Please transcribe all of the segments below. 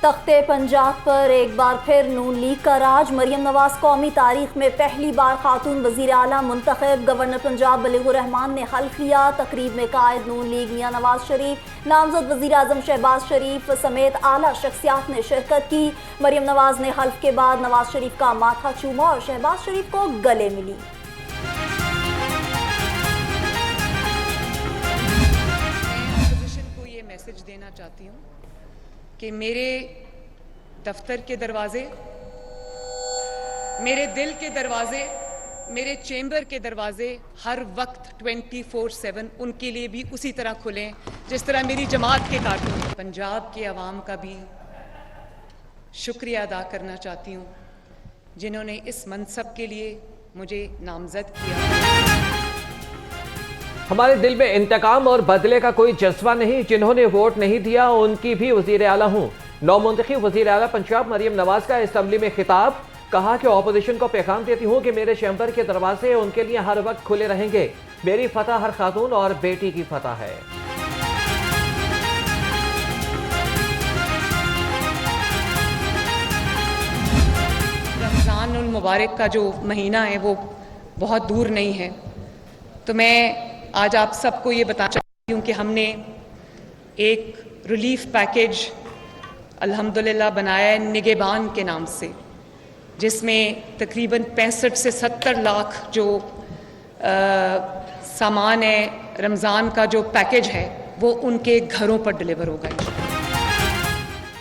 तख्ते पंजाब पर एक बार फिर नून लीग का राज। मरियम नवाज कौमी तारीख में पहली बार खातून वजीर आला मुंतखब। गवर्नर पंजाब बलीगुर रहमान ने हल्फ लिया। तकरीब में कायद नून लीग मियां नवाज शरीफ, नामजद वजीर आजम शहबाज शरीफ समेत आला शख्सियात ने शिरकत की। मरियम नवाज ने हल्फ के बाद नवाज शरीफ का माथा चूमा और शहबाज शरीफ को गले मिली। को ये मैसेज देना चाहती हूँ कि मेरे दफ्तर के दरवाजे, मेरे दिल के दरवाजे, मेरे चेंबर के दरवाजे हर वक्त 24/7 उनके लिए भी उसी तरह खुलें जिस तरह मेरी जमात के कारकुन। पंजाब के अवाम का भी शुक्रिया अदा करना चाहती हूँ जिन्होंने इस मनसब के लिए मुझे नामजद किया। हमारे दिल में इंतकाम और बदले का कोई जज्बा नहीं। जिन्होंने वोट नहीं दिया उनकी भी वजीर आला हूँ। नौमुंतखब वजीर आला पंजाब मरियम नवाज का असम्बली में खिताब। कहा कि ऑपोजिशन को पैगाम देती हूँ कि मेरे चैम्बर के दरवाजे उनके लिए हर वक्त खुले रहेंगे। मेरी फतह हर खातून और बेटी की फतह है। रमज़ान उल मुबारक का जो महीना है वो बहुत दूर नहीं है, तो मैं आज आप सबको ये बताना चाहती हूँ कि हमने एक रिलीफ पैकेज अल्हम्दुलिल्लाह बनाया है निगहबान के नाम से, जिसमें तकरीबन 65 से 70 लाख जो सामान है, रमज़ान का जो पैकेज है वो उनके घरों पर डिलीवर होगा।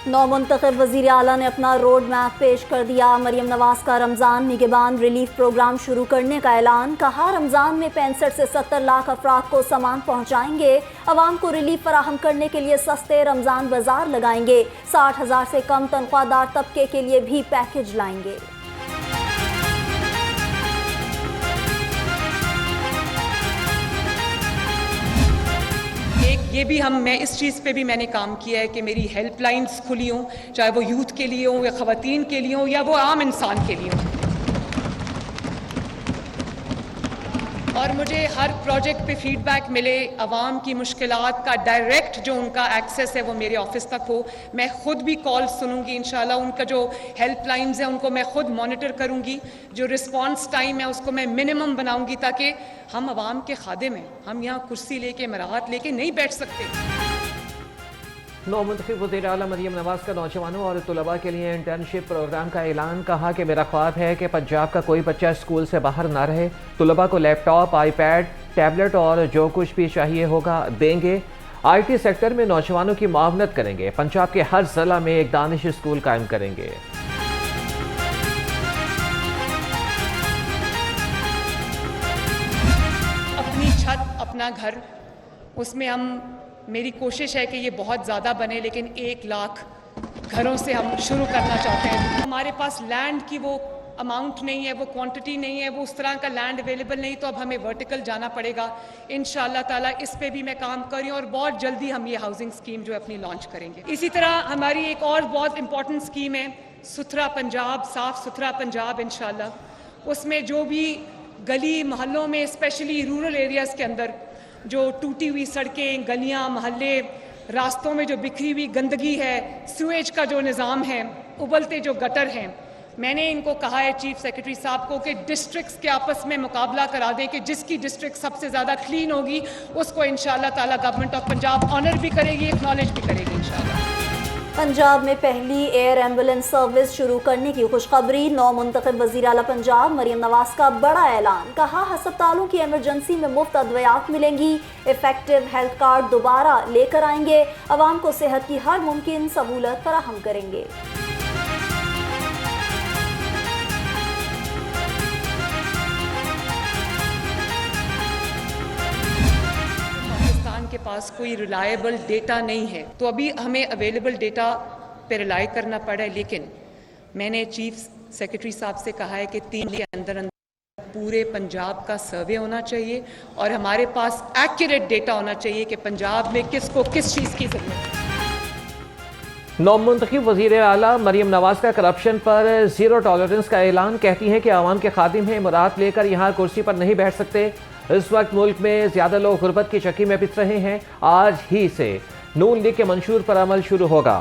नौमुंतखब वज़ीर आला ने अपना रोड मैप पेश कर दिया। मरियम नवाज का रमज़ान निगहबान रिलीफ प्रोग्राम शुरू करने का ऐलान। कहा रमज़ान में 65 से 70 लाख अफराद को सामान पहुँचाएंगे। अवाम को रिलीफ फराहम करने के लिए सस्ते रमज़ान बाजार लगाएंगे। 60,000 से कम तनख्वाहदार तबके के लिए भी पैकेज लाएंगे। ये भी मैं इस चीज़ पे भी मैंने काम किया है कि मेरी हेल्पलाइंस खुली हों, चाहे वो यूथ के लिए हो या ख़वातीन के लिए हो या वो आम इंसान के लिए हो। और मुझे हर प्रोजेक्ट पे फीडबैक मिले, आवाम की मुश्किलात का डायरेक्ट जो उनका एक्सेस है वो मेरे ऑफिस तक हो। मैं ख़ुद भी कॉल सुनूंगी इंशाल्लाह। उनका जो हेल्पलाइंस है उनको मैं ख़ुद मॉनिटर करूंगी। जो रिस्पांस टाइम है उसको मैं मिनिमम बनाऊंगी ताकि हम आवाम के खादिम हैं। हम यहाँ कुर्सी लेके मराहत लेके नहीं बैठ सकते। नौमुंतखब वज़ीर आला मरियम नवाज का नौजवानों और तलबा के लिए इंटर्नशिप प्रोग्राम का ऐलान। कहा कि मेरा ख्वाब है कि पंजाब का कोई बच्चा स्कूल से बाहर ना रहे। तलबा को लैपटॉप, आईपैड, टैबलेट और जो कुछ भी चाहिए होगा देंगे। IT सेक्टर में नौजवानों की मुआवनत करेंगे। पंजाब के हर जिला में एक दानिश स्कूल कायम करेंगे। अपनी छत, अपना घर, उसमें मेरी कोशिश है कि ये बहुत ज़्यादा बने, लेकिन 1 लाख घरों से हम शुरू करना चाहते हैं। हमारे पास लैंड की वो अमाउंट नहीं है, वो क्वांटिटी नहीं है, वो उस तरह का लैंड अवेलेबल नहीं, तो अब हमें वर्टिकल जाना पड़ेगा। इंशाअल्लाह ताला इस पे भी मैं काम कर रही हूँ और बहुत जल्दी हम ये हाउसिंग स्कीम जो है अपनी लॉन्च करेंगे। इसी तरह हमारी एक और बहुत इंपॉर्टेंट स्कीम है सुथरा पंजाब, साफ़ सुथरा पंजाब। इंशाअल्लाह उसमें जो भी गली मोहल्लों में, स्पेशली रूरल एरियाज़ के अंदर जो टूटी हुई सड़कें, गलियां, मोहल्ले, रास्तों में जो बिखरी हुई गंदगी है, सीवेज का जो निज़ाम है, उबलते जो गटर हैं, मैंने इनको कहा है चीफ सेक्रेटरी साहब को कि डिस्ट्रिक्ट्स के आपस में मुकाबला करा दें कि जिसकी डिस्ट्रिक्ट सबसे ज़्यादा क्लीन होगी उसको इंशाअल्लाह ताला गवर्नमेंट ऑफ पंजाब ऑनर भी करेगी, एक्नॉलेज भी करेगी इंशाअल्लाह। पंजाब में पहली एयर एम्बुलेंस सर्विस शुरू करने की खुशखबरी। नौमुंतखब वज़ीर आला पंजाब मरियम नवाज का बड़ा ऐलान। कहा हस्पतालों की इमरजेंसी में मुफ्त अद्वियात मिलेंगी। इफेक्टिव हेल्थ कार्ड दोबारा लेकर आएंगे। अवाम को सेहत की हर मुमकिन सहूलत फराहम करेंगे। के पास कोई रिलायबल डेटा नहीं है, तो अभी हमें अवेलेबल डेटा पे रिलाई करना पड़ा है। लेकिन मैंने चीफ सेक्रेटरी साहब से कहा है कि 3 दिन के अंदर पूरे पंजाब का सर्वे होना चाहिए और हमारे पास एक्यूरेट डेटा होना चाहिए कि पंजाब में किसको किस चीज़ की जरूरत है। नौमुंतखब वज़ीर आला मरियम नवाज का करप्शन पर ज़ीरो टॉलरेंस का ऐलान। कहती हैं कि आवाम के खादिम हैं, मुराद लेकर यहाँ कुर्सी पर नहीं बैठ सकते। इस वक्त मुल्क में ज़्यादा लोग गुर्बत की चक्की में पिस रहे हैं। आज ही से नून लीग के मंशूर पर अमल शुरू होगा।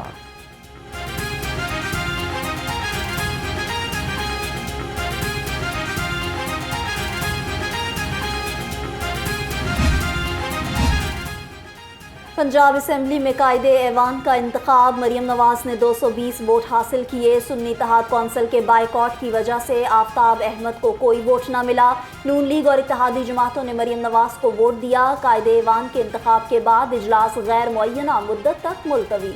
पंजाब असेंबली में कायदे ऐवान का इंतखाब, मरियम नवाज ने 220 वोट हासिल किए। सुन्नी इत्तेहाद कौंसिल के बाइकआउट की वजह से आफ्ताब अहमद को कोई वोट न मिला। नून लीग और इत्तेहादी जमातों ने मरियम नवाज को वोट दिया। कायदे ऐवान के इंतखाब के बाद इजलास गैर मुअय्यना मुद्दत तक मुलतवी।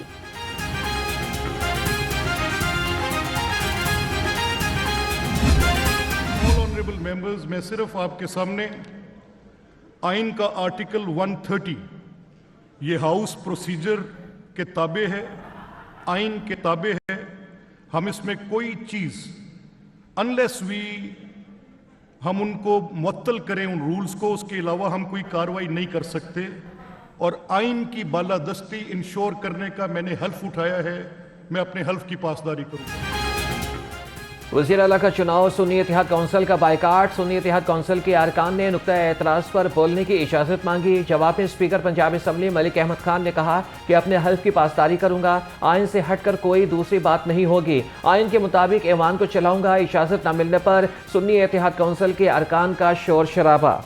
ऑनरेबल मेंबर्स, मैं सिर्फ आपके सामने आइन का आर्टिकल 130 ये हाउस प्रोसीजर के ताबे है, आइन के ताबे है। हम इसमें कोई चीज़ अनलेस हम उनको मुअत्तल करें उन रूल्स को, उसके अलावा हम कोई कार्रवाई नहीं कर सकते। और आइन की बालादस्ती इंश्योर करने का मैंने हल्फ उठाया है, मैं अपने हल्फ की पासदारी करूँगा। वज़ीर आला का चुनाव, सुन्नी इत्तेहाद कौंसिल का बाइकाट। सुन्नी इत्तेहाद कौंसिल के अरकान ने नुक्ता एतराज़ पर बोलने की इजाज़त मांगी। जवाब में स्पीकर पंजाब असम्बली मलिक अहमद खान ने कहा कि अपने हल्फ की पासदारी करूंगा, आइन से हटकर कोई दूसरी बात नहीं होगी, आइन के मुताबिक ऐवान को चलाऊंगा। इजाज़त न मिलने पर सुन्नी इत्तेहाद कौंसिल के अरकान का शोर शराबा।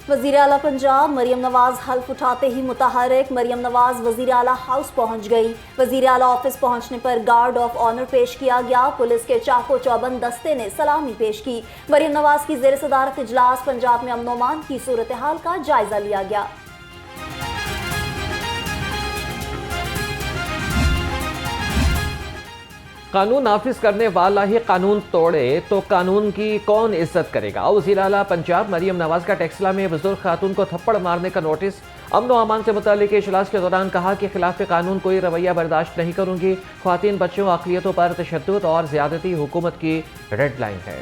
वज़ीर आला पंजाब मरियम नवाज हल्फ उठाते ही मुतहर्रिक। मरियम नवाज वज़ीर आला हाउस पहुंच गई। वज़ीर आला ऑफिस पहुंचने पर गार्ड ऑफ ऑनर पेश किया गया। पुलिस के चाको चौबंद दस्ते ने सलामी पेश की। मरियम नवाज की ज़ेर सदारत इजलास पंजाब में अमन अमान की सूरत हाल का जायजा लिया गया। कानून नाफिज करने वाला ही कानून तोड़े तो कानून की कौन इज्जत करेगा। वज़ीर आला पंजाब मरियम नवाज का टेक्सला में बुजुर्ग खातून को थप्पड़ मारने का नोटिस। अमन व अमान से मुताल्लिक इजलास के दौरान कहा कि खिलाफ कानून कोई रवैया बर्दाश्त नहीं करूंगी। ख्वातीन, बच्चों, अक़लियतों पर तशद्दुद और ज़्यादती हुकूमत की रेड लाइन है।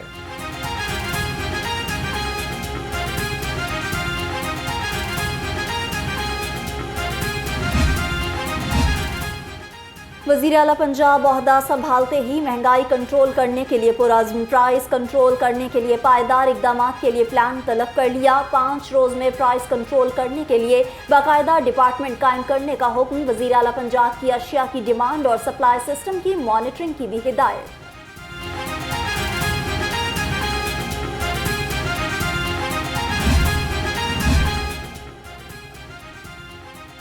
वज़ीर आला पंजाब ओहदा संभालते ही महंगाई कंट्रोल करने के लिए पुरज़्म, प्राइस कंट्रोल करने के लिए पायदार इक़दाम के लिए प्लान तलब कर लिया। 5 रोज़ में प्राइस कंट्रोल करने के लिए बाकायदा डिपार्टमेंट कायम करने का हुक्म। वज़ीर आला पंजाब की अशिया की डिमांड और सप्लाई सिस्टम की मॉनिटरिंग की भी हिदायत।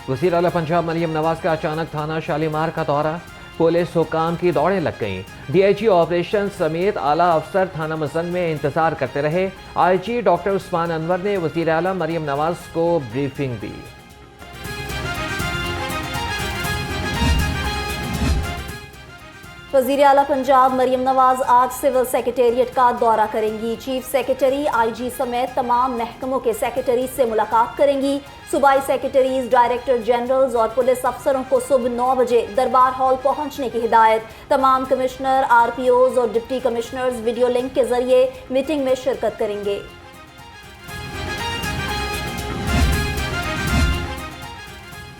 वज़ीर आला पंजाब मरियम नवाज का अचानक थाना शालीमार का दौरा। पुलिस हुकाम की दौड़ें लग गईं। DIG ऑपरेशन समेत आला अफसर थाना मज़न में इंतजार करते रहे। IG डॉक्टर उस्मान अनवर ने वज़ीर आला मरियम नवाज को ब्रीफिंग दी। वज़ीर आला पंजाब मरियम नवाज आज सिविल सेक्रेटेरिएट का दौरा करेंगी। चीफ सेक्रेटरी, IG समेत तमाम महकमों के सेक्रेटरी से मुलाकात करेंगी। सूबाई सेक्रेटरीज, डायरेक्टर जनरल्स और पुलिस अफसरों को सुबह 9 बजे दरबार हॉल पहुंचने की हिदायत। तमाम कमिश्नर, RPOs और डिप्टी कमिश्नर्स वीडियो लिंक के जरिए मीटिंग में शिरकत करेंगे।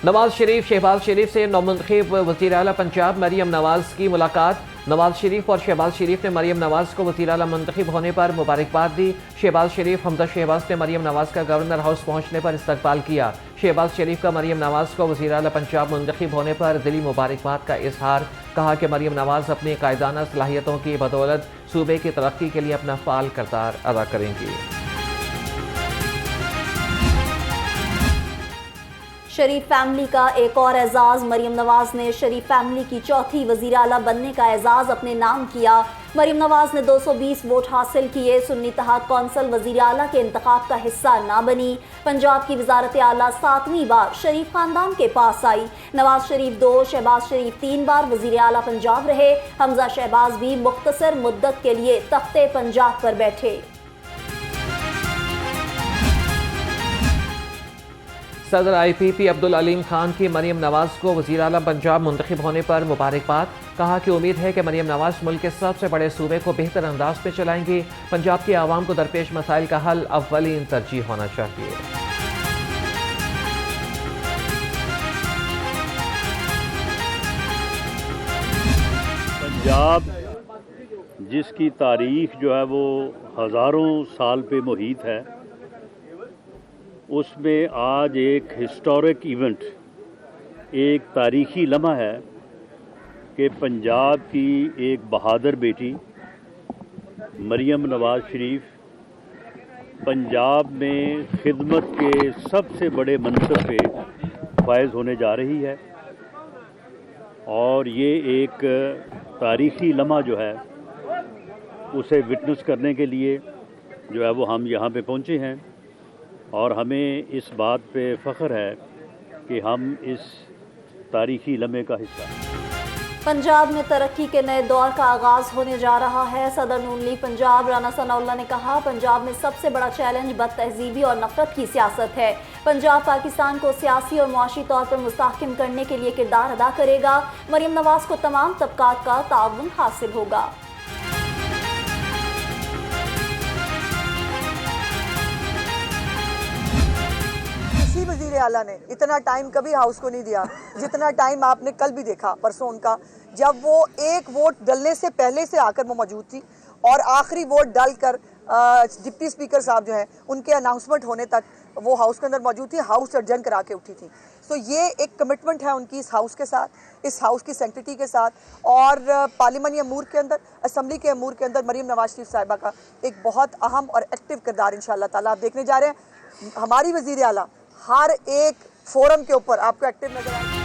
नवाज शरीफ, शहबाज शरीफ से नौमुंतखब वज़ीर आला पंजाब मरियम नवाज की मुलाकात। नवाज शरीफ और शहबाज शरीफ ने मरियम नवाज को वज़ीर आला मुंतखब होने पर मुबारकबाद दी। शहबाज शरीफ, हमजा शहबाज ने मरियम नवाज का गवर्नर हाउस पहुंचने पर इस्तकबाल किया। शहबाज शरीफ का मरियम नवाज को वज़ीर आला पंजाब मुंतखब होने पर दिली मुबारकबाद का इजहार। कहा कि मरियम नवाज अपनी कायदाना सलाहियतों की बदौलत सूबे की तरक्की के लिए अपना फ़ाल किरदार अदा करेंगी। शरीफ फैमिली का एक और एजाज़। मरियम नवाज ने शरीफ फैमिली की चौथी वज़ीर आला बनने का एजाज़ अपने नाम किया। मरियम नवाज ने 220 वोट हासिल किए। सुन्नी इत्तेहाद कौंसिल वज़ीर आला के इंतखाब का हिस्सा ना बनी। पंजाब की वज़ारत आला 7वीं बार शरीफ ख़ानदान के पास आई। नवाज शरीफ 2, शहबाज शरीफ 3 बार वज़ीर आला पंजाब रहे। हमजा शहबाज भी मुख्तसर मुद्दत के लिए तख्ते पंजाब पर बैठे। सदर IPP अब्दुल अलीम खान की मरियम नवाज को वज़ीर आला पंजाब मुंतखब होने पर मुबारकबाद। कहा कि उम्मीद है कि मरियम नवाज मुल्क के सबसे बड़े सूबे को बेहतर अंदाज में चलाएंगी। पंजाब की आवाम को दरपेश मसाइल का हल अव्वलीन तरजीह होना चाहिए। पंजाब जिसकी तारीख जो है वो हज़ारों साल पे मुहित है, उसमें आज एक हिस्टोरिक इवेंट, एक तारीखी लम्हा है कि पंजाब की एक बहादुर बेटी मरियम नवाज़ शरीफ पंजाब में खिदमत के सबसे बड़े मनसब पे फायज होने जा रही है और ये एक तारीख़ी लम्हा जो है उसे विटनेस करने के लिए जो है वो हम यहाँ पे पहुँचे हैं और हमें इस बात पे फ़ख्र है कि हम इस तारीख़ी लम्हे का हिस्सा हैं। पंजाब में तरक्की के नए दौर का आगाज होने जा रहा है। सदर नून लीग पंजाब राना सनाउल्लाह ने कहा, पंजाब में सबसे बड़ा चैलेंज बदतहजीबी और नफरत की सियासत है। पंजाब पाकिस्तान को सियासी और मुआशी तौर पर मुस्तहकम करने के लिए किरदार अदा करेगा। मरियम नवाज को तमाम तबकात का ताउन हासिल होगा। वज़ीर आला ने इतना टाइम कभी हाउस को नहीं दिया जितना टाइम आपने कल भी देखा, परसों उनका, जब वो एक वोट डलने से पहले से आकर वो मौजूद थी और आखिरी वोट डालकर डिप्टी स्पीकर साहब जो हैं उनके अनाउंसमेंट होने तक वो हाउस के अंदर मौजूद थी, हाउस अर्जन करा के उठी थी। सो ये एक कमिटमेंट है उनकी इस हाउस के साथ, इस हाउस की सेंक्टिटी के साथ और पार्लिमानी अमूर के अंदर, असम्बली के अमूर के अंदर मरियम नवाज शरीफ साहिबा का एक बहुत अहम और एक्टिव किरदार इंशाअल्लाह ताला आप देखने जा रहे हैं। हमारी वज़ीर आला हर एक फोरम के ऊपर आपको एक्टिव नजर आएगी।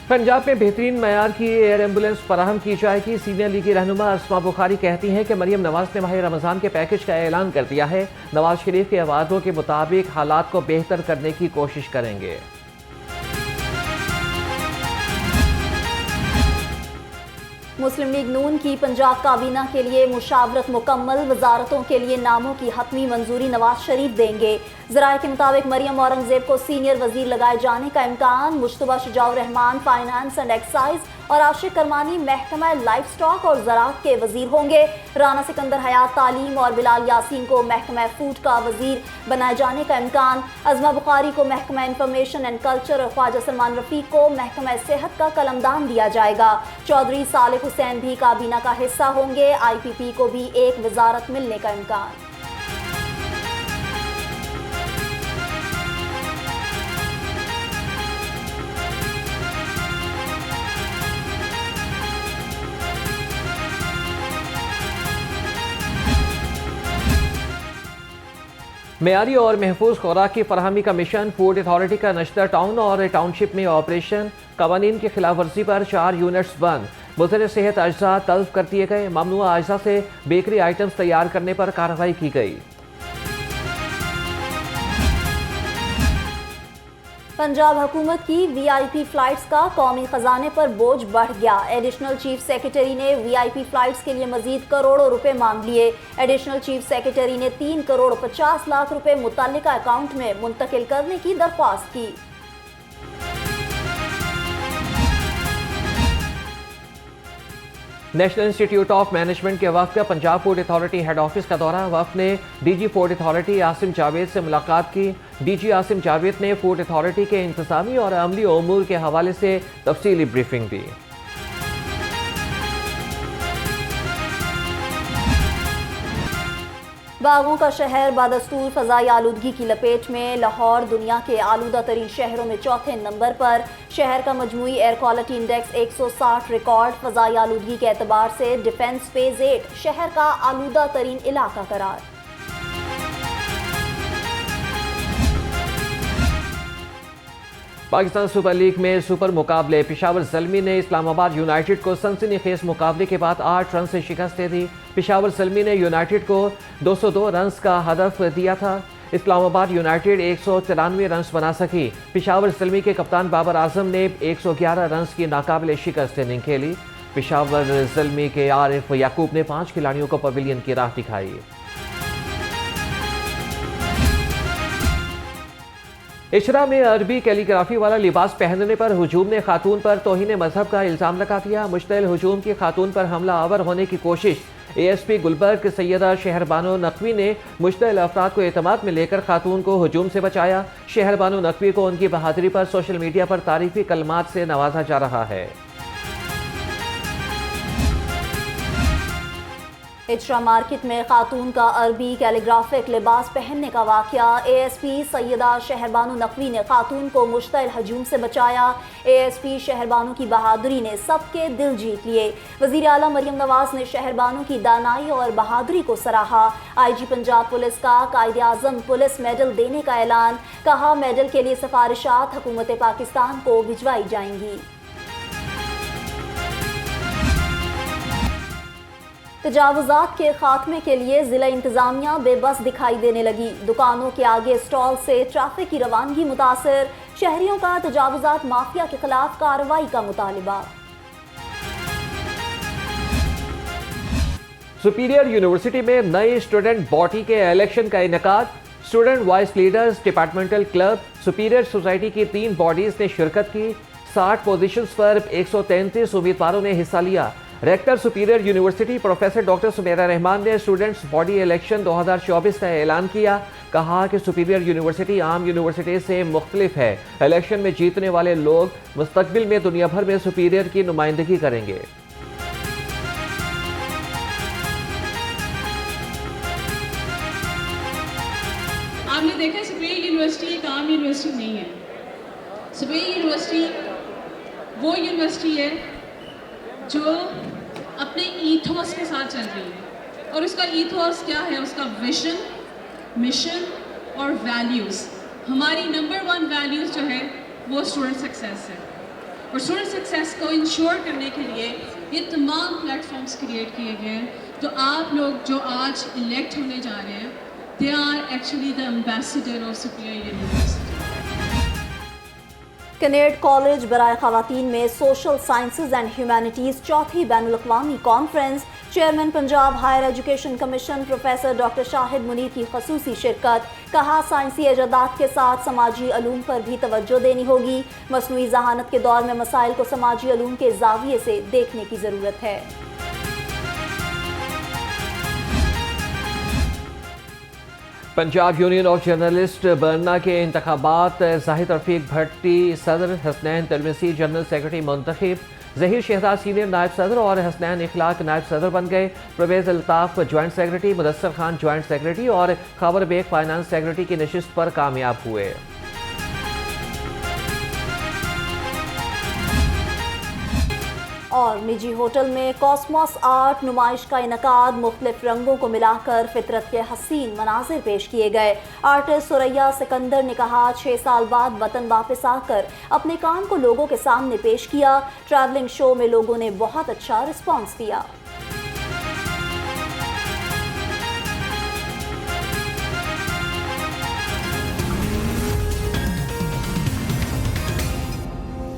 पंजाब में बेहतरीन मयार की एयर एम्बुलेंस फराहम की जाएगी। सीनियर लीगी रहनुमा अस्मा बुखारी कहती हैं कि मरियम नवाज ने माह रमज़ान के पैकेज का ऐलान कर दिया है। नवाज शरीफ के वादों के मुताबिक हालात को बेहतर करने की कोशिश करेंगे। मुस्लिम लीग नून की पंजाब काबीना के लिए मुशावरत मुकम्मल, वजारतों के लिए नामों की हतमी मंजूरी नवाज शरीफ देंगे। ज़राए के मुताबिक मरियम औरंगजेब को सीनियर वजीर लगाए जाने का इम्कान। मुश्तबा Shujaur Rahman finance and excise और आशिक करमानी महकमा लाइफ स्टॉक और ज़राअत के वजीर होंगे। राना सिकंदर हयात तालीम और बिलाल यासीन को महकमा फूड का वजीर बनाए जाने का इम्कान। अज़मा बुखारी को महकमा इंफॉर्मेशन एंड कल्चर और ख्वाजा सलमान रफ़ीक को महकमा सेहत का कलमदान दिया जाएगा। चौधरी सालिक हुसैन भी काबीना का हिस्सा होंगे। IPP को भी एक वजारत मिलने का इम्कान। मेयारी और महफूज खुराक की फरहमी का मिशन। फूड अथॉरिटी का नश्तर टाउन और टाउनशिप में ऑपरेशन। कवानीन की खिलाफ वर्जी पर 4 यूनिट्स बंद। मुज़र सेहत अज्जा तल्फ कर दिए गए। ममनुआ अज्जा से बेकरी आइटम्स तैयार करने पर कार्रवाई की गई। पंजाब हुकूमत की VIP फ्लाइट्स का कौमी खजाने पर बोझ बढ़ गया। एडिशनल चीफ सेक्रेटरी ने VIP फ्लाइट्स के लिए मजीद करोड़ों रुपए मांग लिए। एडिशनल चीफ सेक्रेटरी ने 3 करोड़ 50 लाख रुपए मुतल्लिका अकाउंट में मुंतकिल करने की दरख्वास्त की। नेशनल इंस्टीट्यूट ऑफ मैनेजमेंट के वक्त का Punjab food authority head office का दौरा। वक्त ने DG food authority Asim Javed से मुलाकात की। DG आसिम जावेद ने फूड अथॉरिटी के इंतजामी और अमली उमूर के हवाले से तफसीली ब्रीफिंग दी। बागों का शहर बादस्तूर फ़ज़ाई आलूदगी की लपेट में। लाहौर दुनिया के आलूदा तरीन शहरों में चौथे नंबर पर। शहर का मजमूई एयर क्वालिटी इंडेक्स 160 रिकॉर्ड। फ़ज़ाई आलूदगी के एतबार से डिफेंस फेज 8 शहर का आलूदा तरीन इलाका करार। पाकिस्तान सुपर लीग में सुपर मुकाबले। पेशावर ज़ल्मी ने इस्लामाबाद यूनाइटेड को सनसनीखेज मुकाबले के बाद 8 रन से शिकस्त दे दी। पेशावर ज़ल्मी ने यूनाइटेड को 202 रन का हदफ दिया था। इस्लामाबाद यूनाइटेड 193 रन बना सकी। पेशावर ज़ल्मी के कप्तान बाबर आजम ने 111 रन की नाकाबिले शिकस्त इनिंग खेली। पेशावर ज़ल्मी के आरिफ याकूब ने 5 खिलाड़ियों को पवेलियन की राह दिखाई। इशरा में अरबी कैलीग्राफी वाला लिबास पहनने पर हुजूम ने खातून पर तौहीन मजहब का इल्ज़ाम लगा दिया। मुश्तइल हुजूम की खातून पर हमला आवर होने की कोशिश। ASP गुलबर्ग सैयदा शहरबानो नकवी ने मुश्तइल अफराद को एतमाद में लेकर खातून को हुजूम से बचाया। शहरबानो नकवी को उनकी बहादुरी पर सोशल मीडिया पर तारीफी कलमात से नवाजा जा रहा है। इचरा मार्केट में खातून का अरबी कैलीग्राफिक लिबास पहनने का वाकया। ASP सैयदा शहरबानो नकवी ने खातून को मुश्तइल हजूम से बचाया। ASP शहरबानो की बहादुरी ने सबके दिल जीत लिए। वज़ीर आला मरियम नवाज ने शहरबानो की दानाई और बहादुरी को सराहा। IG पंजाब पुलिस का कायदे-आज़म पुलिस मेडल देने का ऐलान। कहा, मेडल के लिए सिफारिशात हुकूमत पाकिस्तान को भिजवाई जाएंगी। तजावुज़ात के खात्मे के लिए ज़िला इंतज़ामिया बेबस दिखाई देने लगी। दुकानों के आगे स्टॉल से ट्रैफिक की रवानगी मुतासर। शहरियों का तजावुज़ात माफिया के खिलाफ कार्रवाई का मुतालिबा। सुपीरियर यूनिवर्सिटी में नई स्टूडेंट बॉडी के इलेक्शन का इनेकाद। Student vice leaders, departmental club, superior society की 3 बॉडीज ने शिरकत की। 60 पोजीशंस पर 133 उम्मीदवारों ने हिस्सा लिया। Rector Superior University professor doctor Sumera Rahman ने स्टूडेंट्स बॉडी इलेक्शन 2024 का ऐलान किया। कहा कि सुपीरियर यूनिवर्सिटी आम यूनिवर्सिटी से मुख्तलिफ है। इलेक्शन में जीतने वाले लोग मुस्तकबिल में दुनिया भर में सुपीरियर की नुमाइंदगी करेंगे। आपने देखा सुपीरियर यूनिवर्सिटी एक आम यूनिवर्सिटी नहीं है। सुपीरियर यूनिवर्सिटी वो यूनिवर्सिटी है जो अपने ईथोस के साथ चल रही है। और उसका ईथोस क्या है? उसका विजन, मिशन और वैल्यूज़। हमारी नंबर 1 वैल्यूज़ जो है वो स्टूडेंट सक्सेस है। और स्टूडेंट सक्सेस को इंश्योर करने के लिए ये तमाम प्लेटफॉर्म्स क्रिएट किए गए हैं। तो आप लोग जो आज इलेक्ट होने जा रहे हैं, they are actually the ambassador of Superior University. कैनेड कॉलेज बराए ख़वातीन में सोशल साइंसेज एंड ह्यूमैनिटीज़ चौथी बैनुल-अक़वामी conference. Chairman Punjab higher education commission professor doctor Shahid Munir की खसूसी शिरकत। कहा, साइंसी इजादात के साथ समाजी अलूम पर भी तवज्जो देनी होगी। मसनूई ज़हानत के दौर में मसाइल को समाजी अलूम के ज़ाविये से देखने की ज़रूरत है। पंजाब यूनियन ऑफ जर्नलिस्ट बरना के इंतखाबात। जाहिद रफीक भट्टी सदर, हसनैन तिलमिसी जनरल सेक्रेटरी मुंतखब। ज़हीर शहजाद सीनियर नायब सदर और हसनैन इखलाक नायब सदर बन गए। Parvez Altaf joint secretary, Mudassar Khan joint secretary और खबर बेग फाइनेंस सेक्रेटरी की नशिस्त पर कामयाब हुए। और निजी होटल में कॉस्मोस आर्ट नुमाइश का इनकाद। मुख्तलिफ रंगों को मिलाकर फितरत के हसीन मनाजिर पेश किए गए। आर्टिस्ट सुरैया सिकंदर ने कहा, 6 साल बाद वतन वापस आकर अपने काम को लोगों के सामने पेश किया। ट्रैवलिंग शो में लोगों ने बहुत अच्छा रिस्पॉन्स दिया।